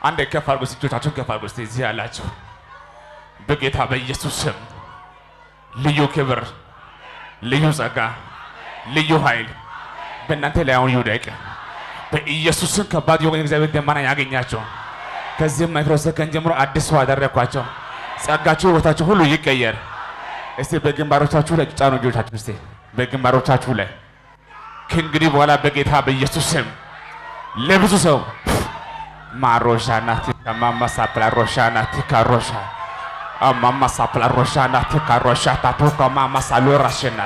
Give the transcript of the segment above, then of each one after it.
አንድ ከፋር በስጆቻችሁ ከፋር በስቲ እዚህ ያላችሁ በጌታ በኢየሱስ ስም ልዩ ክብር ልዩ ጸጋ ልዩ ኃይል በእናንተ ላይ አሁን ይውደቅ በኢየሱስ ስም ከባድ የሆነ እግዚአብሔር ደማና ያገኛቸው ከዚህ ማይክሮ ሰከንድ ጀምሮ አዲስ ሰው አደረኳቸው ጸጋችሁ ወታችሁ ሁሉ ይቀየር እስቲ በግንባሮቻችሁ ላይ ጫኑ ጆቻችሁ እስቲ በግንባሮቻችሁ ላይ ከእንግዲህ በኋላ በጌታ በኢየሱስ ስም ለብዙ ሰው ማሮሻና ማማ ሳፕላ ሮሻና ትካሮሻ ማማ ሳፕላ ሮሻና ትካሮሻ ታቶካ ማማ ሳሎራሽና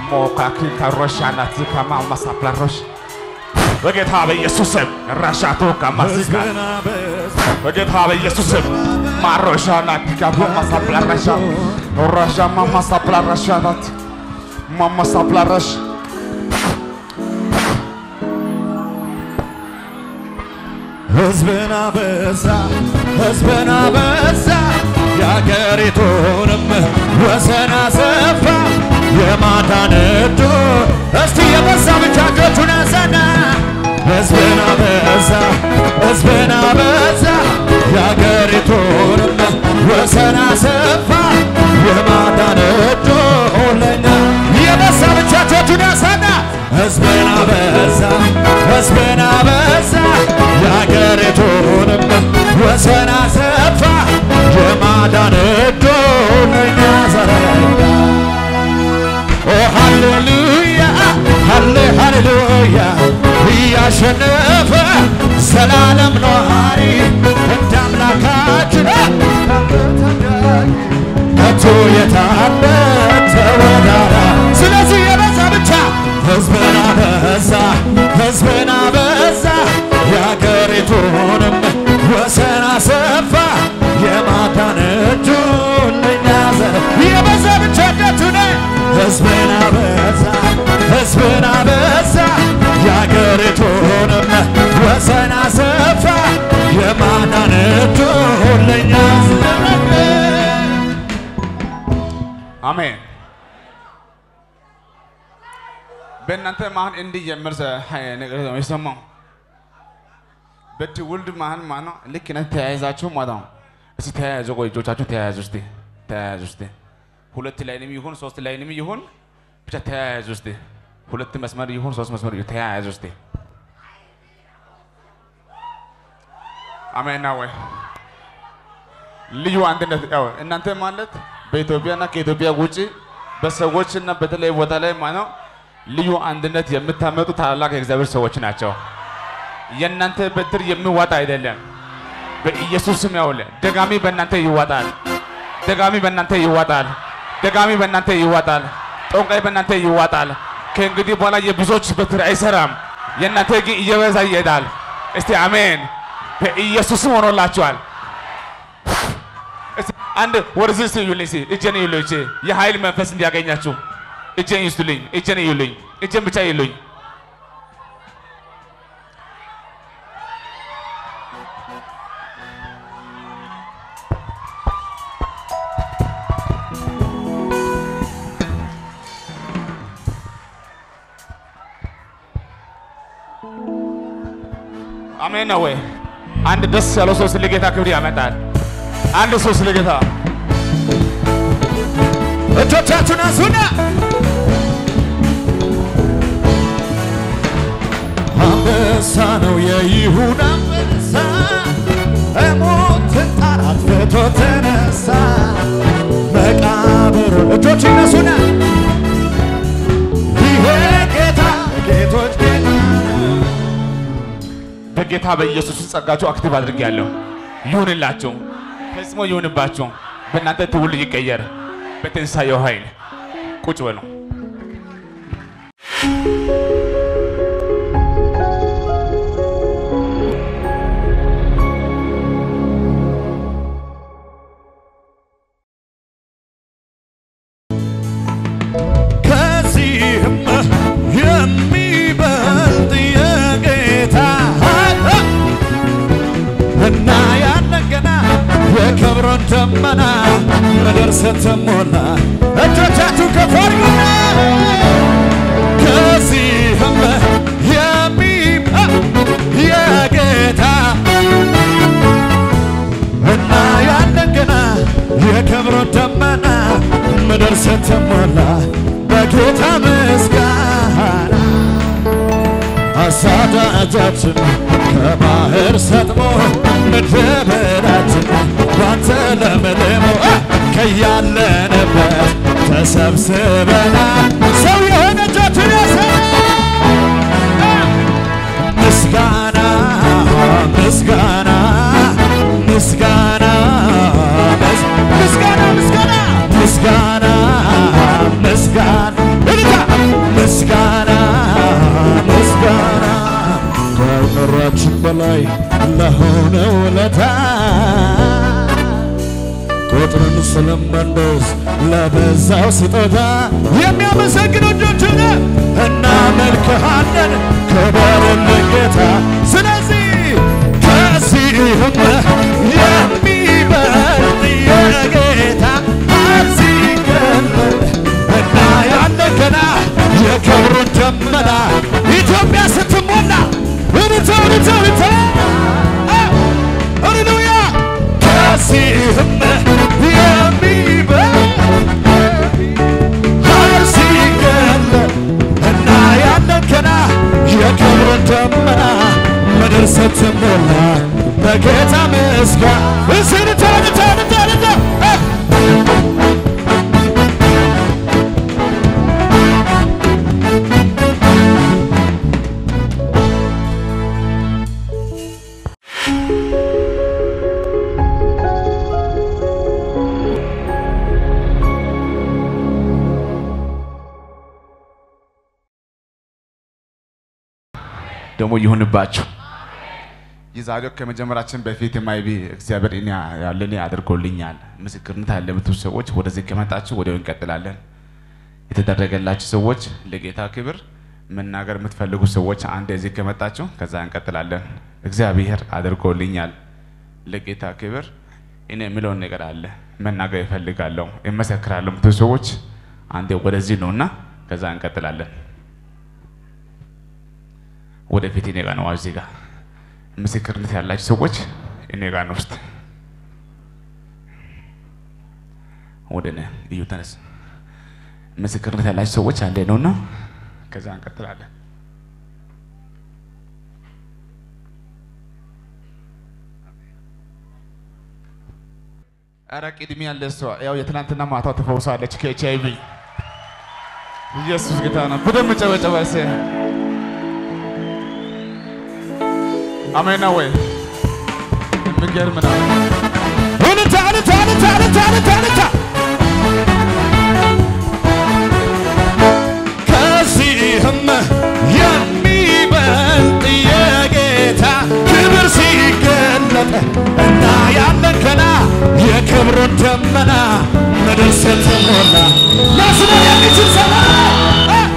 ሞካኪ ካሮሻና ትካማማ ሳፕላ ሮሽ በጌታ በኢየሱስ ስም ራሻቶ ካማስካ በጌታ በኢየሱስ ስም ማሮሻና ትካማማ ሳፕላ ራሻ ራሻ ማማ ሳፕላ ራሻናት ማማ ሳፕላ ራሽ ህዝብና በዛ ያገሪቱንም ወሰን አሰፋ የማዳን እጁን እስቲ የበዛ ብቻ እጆቹን ያንሳና ህዝብና በዛ ያገሪቱንም ወሰን አሰፋ የማዳን እጁን ለኛ የበዛ ብቻ እጆቹን ያንሳና ህዝብና በዛ ያገሪቱንም ወሰን አሰፋ የማዳን እጁን ለኛ ዘረጋ ሃሌሉያ ያሸነፈ ዘላለም ኗሪ እንደ አምላካችን ከቶ የታለ ተወዳዳሪ ስለዚህ የበዛ ብቻ ህዝብና በዛ የአገሪቱንም ወሰን አሰፋ የማዳን እጁን ለኛ ዘረጋ የበዛ ብቻ እጆቹን ህዝብና በዛ የአገሪቱንም ወሰን አሰፋ የማዳን እጁን ለኛ ዘረጋ አሜን በእናንተ ማን እንዲህ የምርዘ ነገር ነው የሰማው በትውልድ ማን ነው ልክ ነው ተያይዛችሁ ማለት ነው እስቲ ተያይዙ እጆቻችሁን ተያይዙ እስቲ ሁለት ላይንም ይሁን ሶስት ላይንም ይሁን ብቻ ተያይዙ እስቲ ሁለት መስመር ይሁን ሶስት መስመር ይሁን ተያይዙ እስቲ አሜን ነው ልዩ አንድነት ያው እናንተ ማለት በኢትዮጵያና ከኢትዮጵያ ውጪ በሰዎችና በተለይ ቦታ ላይ ማለት ልዩ አንድነት የምታመጡ ታላላቅ የእግዚአብሔር ሰዎች ናቸው የእናንተ በትር የሚዋጣ አይደለም በኢየሱስ ስም ያውለ ደጋሚ በእናንተ ይዋጣል ጦንቃይ በእናንተ ይዋጣል ከእንግዲህ በኋላ የብዙዎች በትር አይሰራም የእናንተ ግን እየበዛ ይሄዳል እስቲ አሜን በኢየሱስ ስም ሆኖላችኋል እስቲ አንድ ወርዝስ ይሉልኝ እጄን ይሉልኝ የኃይል መንፈስ እንዲያገኛችሁ እጄን ይስጡልኝ እጄን ብቻ ይሉኝ አሜን ነው አንድ ደስ ያለው ሰው ስለ ጌታ ክብር ያመጣል አንድ ሰው ስለ ጌታ እጆቻችሁን አንሱና አንበሳ ነው የይሁዳ አንበሳ ሞትን ጣራት ፈቶ ተነሳ መቃብሩ እጆች ይነሱና ይሄ ጌታ ጌቶች ጌታ በጌታ በኢየሱስ ጸጋችሁ አክቲቭ አድርጌያለሁ ይሁንላችሁ ፈጽሞ ይሁንባችሁ በእናንተ ትውልድ ይቀየር በትንሳኤው ኃይል ቁጭ በሉ ከዚህም የሚበልጥ የጌታ እና ያለን ገና የክብሩን ደመና ምድር ስትሞላ እጆቻችሁ ከፍ አድርጉና ከዚህም የጌታ በደርሰት ተሞላ በጌታ ምስጋና አሳዳጃችን ከባህር ሰጥሞ ምድረ በዳችን ባንተ ለምልሞ ከያለንበት ተሰብስበና ሰው የሆነ እጃችን ያሰራ ምስጋና ምስጋና ምስጋና ምስጋና ምስጋና ምስጋና ምስጋና ምስጋና ምስጋና ከኑሯችን በላይ ለሆነው ውለታ ቁጥርን ስለማንደርስ ለበዛው ስጦታ የሚያመሰግኑ እጆችን እናመልክሃለን ክበርልን ጌታ ስለዚህ ከዚህም የሚበልጥ የጌታ አዚገለል እና ያለን ገና የክብሩን ደመና ኢትዮጵያ ስትሞላ ሃሌሉያ ከዚህም የሚበልጥ አዚገለል እና ያለን ገና የክብሩን ደመና ምድር ስትሞላ በጌታ ምስጋና ደሞ ይሁንባችሁ ይዛሬው ከመጀመራችን በፊት የማይቢ እግዚአብሔር እኛ ያለኔ አድርጎልኛል ምስክርነት ያለምቱ ሰዎች ወደዚህ ከመጣችሁ ወዲያው እንቀጥላለን የተደረገላችሁ ሰዎች ለጌታ ክብር መናገር የምትፈልጉ ሰዎች አንድ እዚህ ከመጣችሁ ከዛ እንቀጥላለን እግዚአብሔር አድርጎልኛል ለጌታ ክብር እኔ ምለው ነገር አለ መናገር ይፈልጋለሁ እመሰክራለሁ ምቱ ሰዎች አንዴ ወደዚህ ነውና ከዛ እንቀጥላለን ወደፊት እኔ ጋር ነው እዚህ ጋር ምስክርነት ያላችሁ ሰዎች እኔ ጋር ነው ውስጥ ወደነ እዩ ተነስ ምስክርነት ያላችሁ ሰዎች አንዴ ነውና ከዛ እንቀጥላለን አራቂ ድሚ ያለ ሰው ያው የትናንትና ማታ ተፈውሳለች ከኤችአይቪ ኢየሱስ ጌታ ነው በደም ጨበጨበሰ አሜን ወይ ምገርም ነው ወንታ ከዚህም የሚበልጥ የጌታ ክብር ሲገለጥ እና ያለን ገና የክብሩን ደመና ምድር ስትሞላ ለስሙ የሚችል ሰላም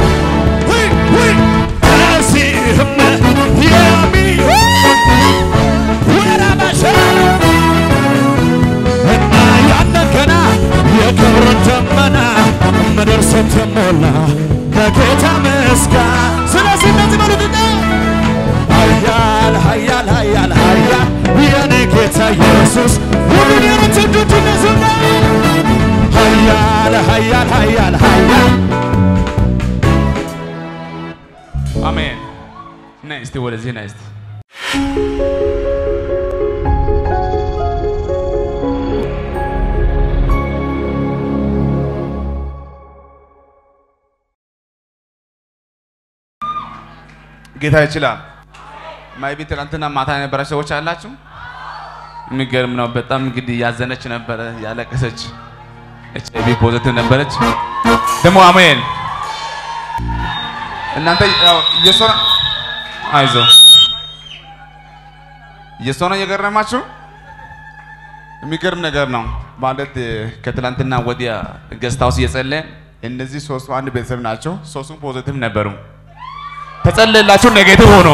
ከዚህም እና ያለን ገና የክብሩን ደመና ምድር ስትሞላ በጌታ ምስጋና ስለዚህ እነዚህ በሉትና ኃያል ኃያል ኃያል ኃያል የኔ ጌታ ኢየሱስ ሁሉን የምትወዱት ነሱና ኃያል ኃያል ኃያል ኃያል አሜን ነስቲ ወደዚህ ነስቲ ጌታ ይችላል ማይቢ ትናንትና ማታ የነበረ ሰዎች አላችሁ የሚገርም ነው በጣም እንግዲህ ያዘነች ነበር ያለቀሰች ኤችአይቪ ፖዚቲቭ ነበረች ደሞ አሜን እናንተ ያው የሶና አይዞ የሶና የገረማችሁ የሚገርም ነገር ነው ማለት ከትላንትና ወዲያ ገስታውስ እየጸለየ እነዚህ ሶስቱ አንድ ቤተሰብ ናቸው ሶስቱም ፖዚቲቭ ነበሩ ተጸለየላችሁ ኔጌቲቭ ሆኖ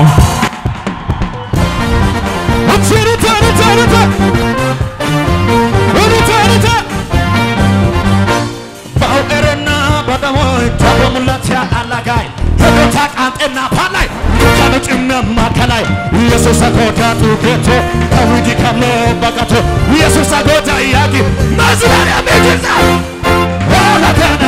ባውቀረና በደሞይ ተበሙላት ያ አላጋይ ከቤታ ቃንጤና ፓላይ ጃለጭና ማከላይ ኢየሱስ አጎዳቱ ጌቶ ከዊዲ ካለ በቃቶ ኢየሱስ አጎዳ ያቂ ማዝራሪያ ቤትዛ ወላተና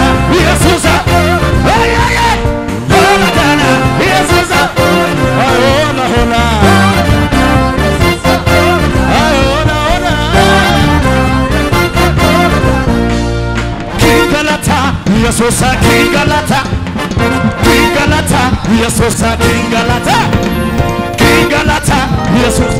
Galata, King Galata, Jesus, King Galata, King Galata, Jesus.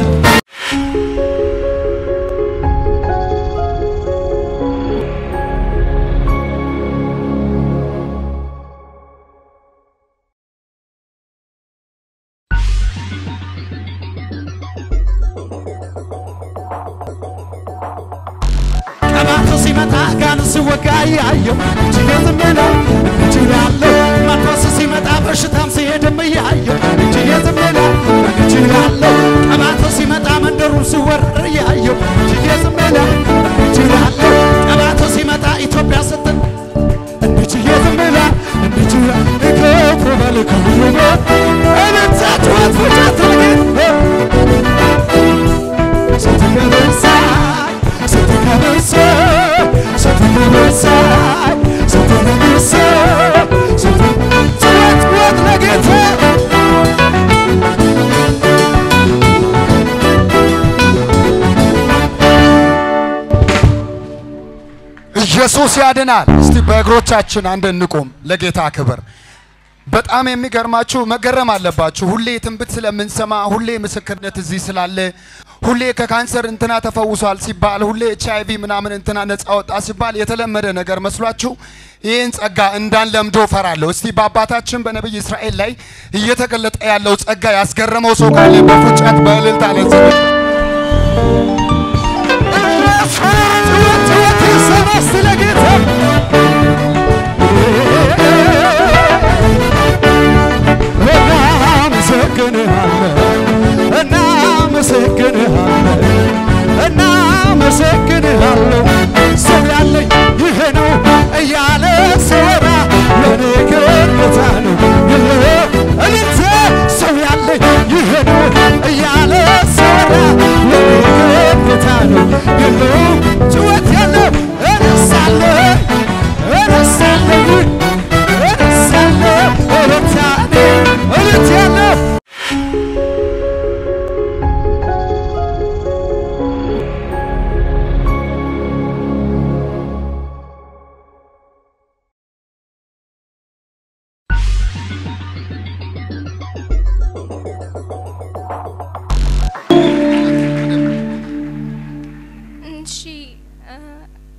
Wagayayo chiyezmela chirallo matwas simata bashtam siedem yayo chiyezmela chirallo abato simata manderu siwar yayo chiyezmela chirallo abato simata ኢትዮጵያ ስትል chiyezmela chira ekofobal kuruba entat wat futat ኢየሱስ ያድናል። እስቲ በእግሮቻችን አንድ እንቆም ለጌታ ክብር። በጣም የሚገርማችሁ መገረም አለባችሁ። ሁሌ ትንቢት ስለምንሰማ ሁሌ ምስክርነት እዚህ ስላለ ሁሌ ከካንሰር እንትና ተፈውሷል ሲባል ሁሌ HIV ምናምን እንትና ነፃ ወጣ ሲባል የተለመደ ነገር መስሏችሁ ይሄን ጸጋ እንዳንለምዶ ፈራለሁ። እስቲ በአባታችን በነብይ እስራኤል ላይ እየተገለጠ ያለው ጸጋ ያስገረመው ሰው ካለ በፉጨት በእልልታ ለዚህ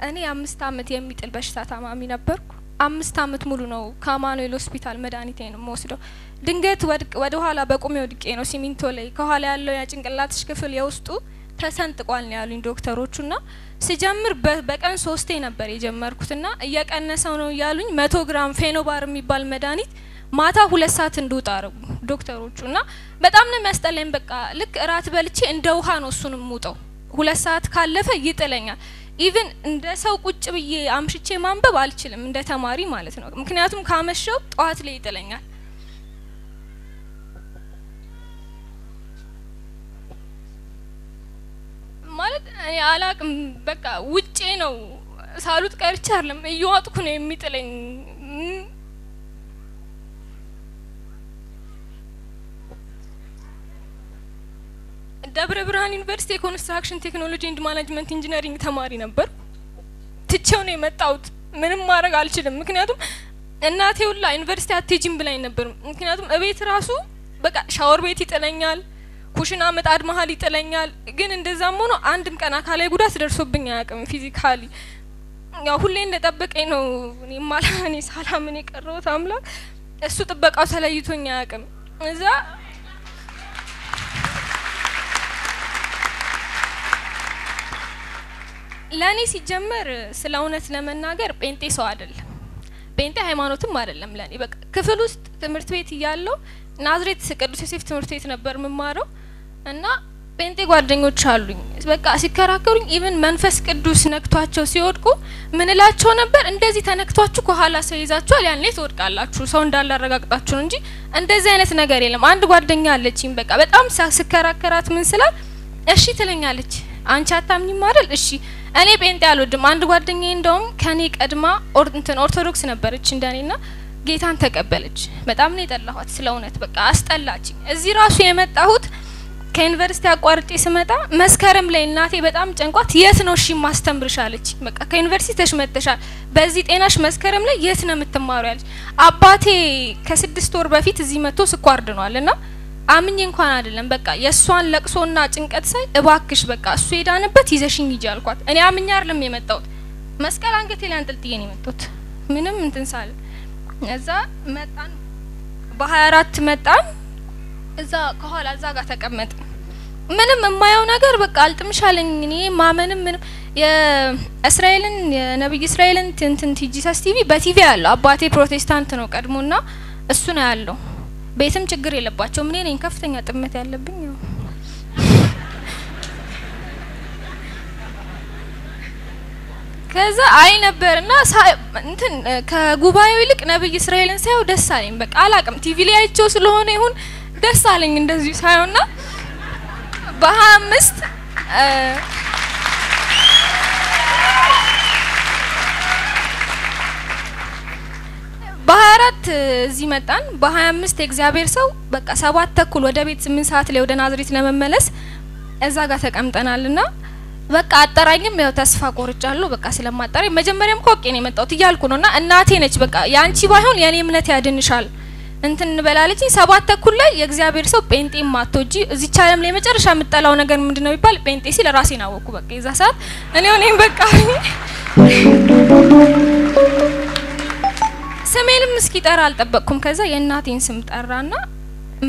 እኔ 5 አመት የሚጥል በሽታ ታማሚ ነበርኩ 5 አመት ሙሉ ነው ከአማኑኤል ሆስፒታል መድኃኒቴን ወስደው ድንገት ወደ ኋላ በቁሜ ወድቄ ነው ሲሚንቶ ላይ ከኋላ ያለው ያጭንቅላትሽ ክፍል የውስጡ ተሰንጥቋል ነው ያሉኝ ዶክተሮቹና ሲጀምር በቀን 3 ነበር የጀመርኩትና እየቀነሰው ነው ያሉኝ 100 ግራም ፌኖባር የሚባል መድኃኒት ማታ 2 ሰዓት እንድውጣ አረጉ ዶክተሮቹና በጣም ነው የሚያስጠላኝ በቃ ልክ እራት በልቼ እንደ ውሃ ነው እሱንም ሙጠው 2 ሰዓት ካለፈ ይጥለኛል ኢቭን እንደ ሰው ቁጭ ብዬ አምሽቼ ማንበብ አልችልም እንደ ተማሪ ማለት ነው ምክንያቱም ካመሸው ጧት ላይ ይጥለኛል ማለት እኔ አላቅም በቃ ውጪ ነው ሳሉት ቀርቻ አይደለም እየዋጥኩ ነው የሚጥለኝ ደብረ ብርሃን ዩኒቨርሲቲ ኮንስትራክሽን ቴክኖሎጂ ኤንድ ማኔጅመንት ኢንጂነሪንግ ተማሪ ነበር ትቼው ነው የመጣሁት ምንም ማድረግ አልችልም ምክንያቱም እናቴ ሁላ ዩኒቨርሲቲ አትሄጂም ብላኝ ነበር ምክንያቱም እቤት ራሱ በቃ ሻወር ቤት ይጥለኛል ኩሽና መጣድ መሃል ይጥለኛል ግን እንደዛም ሆኖ አንድም ቀን አካላዊ ጉዳት ደርሶብኝ አያውቅም ፊዚካሊ ያው ሁሌ እንደጠበቀኝ ነው እኔ ማላኔ ሰላምን የቀረውት አምላክ እሱ ጥበቃው ተለይቶኝ አያውቅም እዛ ለኔ ሲጀመር ስለ እውነት ለመናገር ጴንጤ ሰው አይደለም ጴንጤ ሃይማኖትም አይደለም ለኔ በቃ ክፍል ውስጥ ትምህርት ቤት ይያለው ናዝሬት ቅዱስ ዮሴፍ ትምህርት ቤት ነበር መማረው እና ጴንጤ ጓደኞች አሉኝ በቃ ሲከራከሩኝ ኢቭን መንፈስ ቅዱስ ነክቷቸው ሲወድቁ ምን እላቸው ነበር እንደዚህ ተነክቷችሁ ከኋላ ሰው ይዛችኋል ያኔ ትወድቃላችሁ ሰው እንዳላረጋግጣችሁ እንጂ እንደዚህ አይነት ነገር የለም አንድ ጓደኛ አለችኝ በቃ በጣም ሲከራከራት ምን ስላል እሺ ትለኛለች አንቺ አታምኚም አይደል እሺ እኔ ጴንጤ አልወድም አንድ ጓደኛዬ እንደውም ከኔ ቀድማ ኦርቶዶክስ ነበረች እንደኔና ጌታን ተቀበለች በጣም ነው የጠላኋት ስለ እውነት በቃ አስጠላችኝ እዚህ ራሱ የመጣሁት ከዩኒቨርሲቲ አቋርጬ ስመጣ መስከረም ላይ እናቴ በጣም ጨንቋት የት ነው እሺ ማስተምርሽ አለች። በቃ ከዩኒቨርሲቲ ተሽመጥተሻል በዚህ ጤናሽ መስከረም ላይ የት ነው የምትማሪው አለች። አባቴ ከ6 ወር በፊት እዚህ መጥቶ ስኳር ድኗልና አምኜ እንኳን አይደለም በቃ የሷን ለቅሶና ጭንቀት ሳይ እባክሽ በቃ እሱ ሄዳንበት ይዘሽኝ ሂጂ አልኳት። እኔ አምኜ አይደለም የመጣሁት መስቀል አንገቴ ላይ አንጠልጥዬ ነው የመጣሁት ምንም እንትን ሳለ እዛ መጣን በ24 መጣን እዛ ከኋላ እዛ ጋር ተቀመጥ ምንም የማየው ነገር በቃ አልጥምሻለኝ እኔ ማመንም ምንም የእስራኤልን የነብይ እስራኤልን እንትን ጂሰስ ቲቪ በቲቪ ያለው አባቴ ፕሮቴስታንት ነው ቀድሞና እሱ ነው ያለው ቤትም ችግር የለባቸው ምን ነኝ ከፍተኛ ጥመት ያለብኝ ነው ከዛ አይ ነበርና እንትን ከጉባኤው ይልቅ ነብይ እስራኤልን ሳይው ደስ አለኝ በቃ አላቅም ቲቪ ላይ አይቼው ስለሆነ ይሁን ደስ አለኝ እንደዚህ ሳይውና በ25 በ24 እዚህ መጣን በ25 እግዚአብሔር ሰው በቃ 7 ተኩል ወደ ቤት 8 ሰዓት ላይ ወደ ናዝሬት ለመመለስ እዛ ጋር ተቀምጠናልና በቃ አጠራኝም ያው ተስፋ ቆርጫለሁ በቃ ስለማጠራኝ መጀመሪያም ኮቄ ነው የመጣሁት ይያልኩ ነውና እናቴ ነች በቃ ያንቺ ባይሆን የኔ እምነት ያድንሻል እንትን እንበላለች 7 ተኩል ላይ የእግዚአብሔር ሰው ጴንጤ ማቶጂ እዚህ ቻለም ላይ መጨረሻ የምጠላው ነገር ምንድነው ይባል ጴንጤ ሲል ራሴን አወኩ በቃ የዛ ሰዓት እኔ ሆነኝ በቃ ስሜንም እስኪ ጠራ አልጠበቅኩም ከዛ የእናቴን ስም ጠራና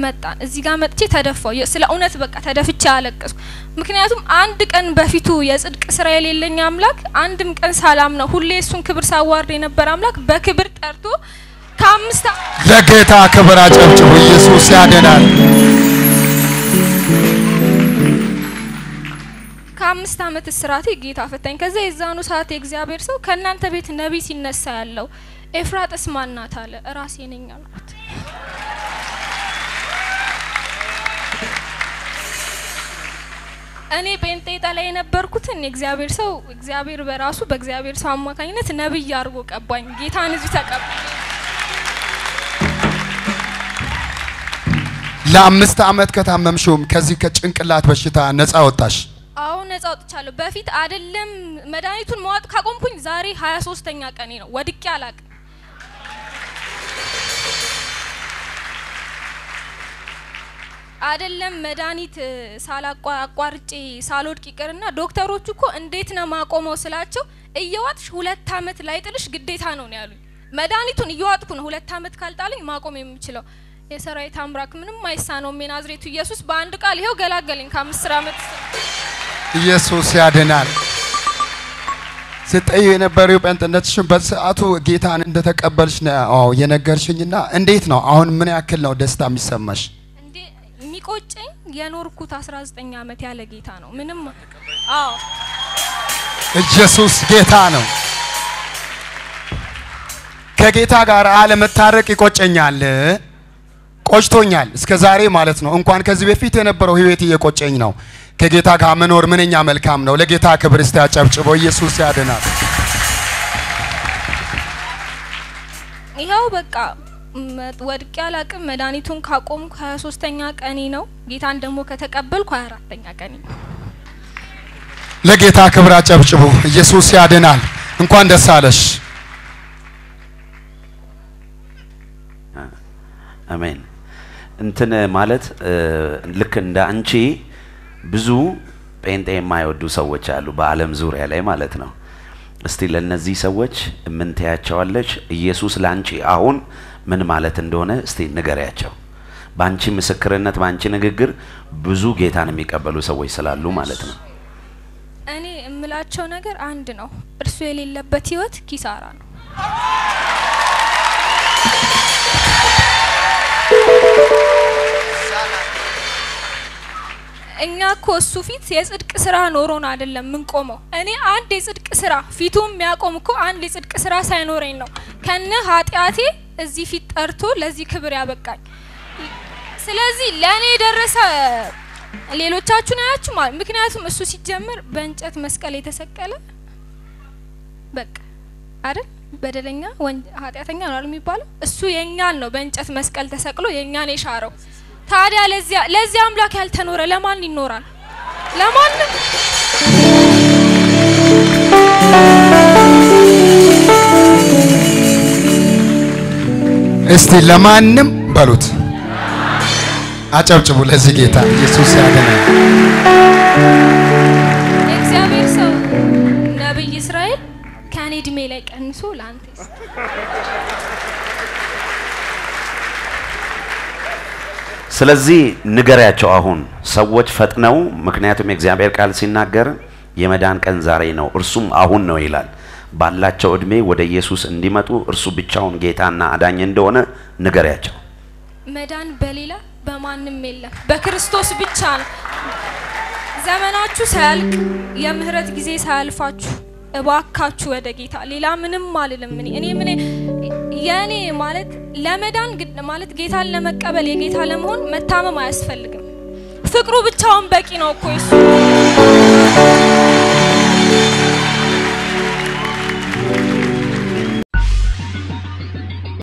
መጣ እዚህ ጋር መጥቼ ተደፋው ስለ እውነት በቃ ተደፍቼ አለቀስኩ ምክንያቱም አንድ ቀን በፊቱ የጽድቅ ስራ የሌለኝ አምላክ አንድም ቀን ሰላም ነው ሁሌ እሱን ክብር ሳዋርድ የነበር አምላክ በክብር ጠርቶ ከ5 ለጌታ ክብር አጨብጭቡ ኢየሱስ ያድናል ከ5 አመት እስራቴ ጌታ ፈታኝ ከዛ የዛኑ ሰዓት የእግዚአብሔር ሰው ከናንተ ቤት ነብይ ሲነሳ ያለው ኤፍራጥስ ማናት አለ ራሴ ነኝ አልኩት እኔ ጴንጤጣ ላይ ነበርኩትን የእግዚአብሔር ሰው እግዚአብሔር በራሱ በእግዚአብሔር ሰው አማካኝነት ነብይ አርጎ ቀባኝ ጌታን እዚህ ተቀበለ ለ5 አመት ከታመምሽውም ከዚህ ከጭንቅላት በሽታ ነፃ ወጣሽ አው ነፃ ወጥቻለሁ በፊት አይደለም መድኃኒቱን ማዋጥ ካቆምኩኝ ዛሬ 23ኛ ቀኔ ነው ወድቄ አላቅ አይደለም መድኃኒት ሳላቋርጬ ሳልወድቅ ይቀርና ዶክተሮቹ እኮ እንዴት ነው ማቆመው ስላቸው እየዋጥሽ 2 አመት ላይ ጥልሽ ግዴታ ነው ያሉኝ መድኃኒቱን እየዋጥኩ ነው 2 አመት ካልጣለኝ ማቆም የምችለው የሰራዊት አምላክ ምንም አይሳነው የናዝሬቱ ኢየሱስ በአንድ ቃል ይሄው ገላገለኝ ከ5 አመት ኢየሱስ ያድናል ስትጠዩ የነበረው ጴንጤነትሽን በሰዓቱ ጌታን እንደተቀበልሽ ነው የነገርሽኝና እንዴት ነው አሁን ምን ያክል ነው ደስታ የሚሰማሽ እንዴ የሚቆጨኝ የኖርኩት 19 አመት ያለ ጌታ ነው ምንም አዎ ኢየሱስ ጌታ ነው ከጌታ ጋር አለመታረቅ ይቆጨኛል ቆጭቶኛል እስከ ዛሬ ማለት ነው እንኳን ከዚህ በፊት የነበረው ህይወት እየቆጨኝ ነው ከጌታ ጋር መኖር ምንኛ መልካም ነው ለጌታ ክብር እስቲ አጨብጭቦ ኢየሱስ ያድናል ይሄው በቃ ወድቄ አላቅም መድኃኒቱን ካቆምኩ 23ኛ ቀኔ ነው ጌታን ደግሞ ከተቀበልኩ 24ኛ ቀኔ ለጌታ ክብር አጨብጭቦ ኢየሱስ ያድናል እንኳን ደስ አለሽ አሜን እንትን ማለት ልክ እንደ አንቺ ብዙ ጴንጤ የማይወዱ ሰዎች አሉ በአለም ዙሪያ ላይ ማለት ነው እስቲ ለነዚህ ሰዎች ምን ታያቸዋለች ኢየሱስ ላንቺ አሁን ምን ማለት እንደሆነ እስቲ ንገሪያቸው ባንቺ ምስክርነት ባንቺ ንግግር ብዙ ጌታን የሚቀበሉ ሰዎች ስላሉ ማለት ነው እኔ እምላቸው ነገር አንድ ነው እርሱ የሌለበት ህይወት ኪሳራ ነው እኛ እኮ እሱ ፊት የጽድቅ ስራ ኖሮን አይደለም ምን ቆመው እኔ አንድ የጽድቅ ስራ ፊቱም የሚያቆም እኮ አንድ የጽድቅ ስራ ሳይኖረኝ ነው ከነ ኃጢያቴ እዚህ ፊት ጠርቶ ለዚህ ክብር ያበቃኝ ስለዚህ ለኔ ደረሰ ሌሎቻችሁን አያችሁ ማለት ምክንያቱም እሱ ሲጀምር በእንጨት መስቀል የተሰቀለ በቃ አይደል በደለኛ ኃጢያተኛ ነው የሚባለው እሱ የኛን ነው በእንጨት መስቀል ተሰቅሎ የኛን የሻረው ታዲያ ለዚያ አምላክ ያልተኖረ ለማን ይኖራል? ለማንም እስቲ ለማንም በሉት አጨብጭቡ ለዚህ ጌታ ኢየሱስ ያድናል እግዚአብሔር ሰው ነብይ እስራኤል ከኔ እድሜ ላይ ቀንሶ ላንተስ ስለዚህ ንገሪያቸው አሁን ሰዎች ፈጥነው ምክንያቱም እግዚአብሔር ቃል ሲናገር የመዳን ቀን ዛሬ ነው እርሱም አሁን ነው ይላል ባላቸው እድሜ ወደ ኢየሱስ እንዲመጡ እርሱ ብቻውን ጌታና አዳኝ እንደሆነ ንገሪያቸው መዳን በሌላ በማንም የለም በክርስቶስ ብቻ ነው ዘመናችሁ ሳያልቅ የምህረት ጊዜ ሳያልፋችሁ እባካችሁ ወደ ጌታ ሌላ ምንም አልልም እኔ ምን ያኔ ማለት ለመዳን ግድ ማለት ጌታን ለመቀበል የጌታ ለመሆን መታመም አያስፈልግም ፍቅሩ ብቻውን በቂ ነው እኮ እሱ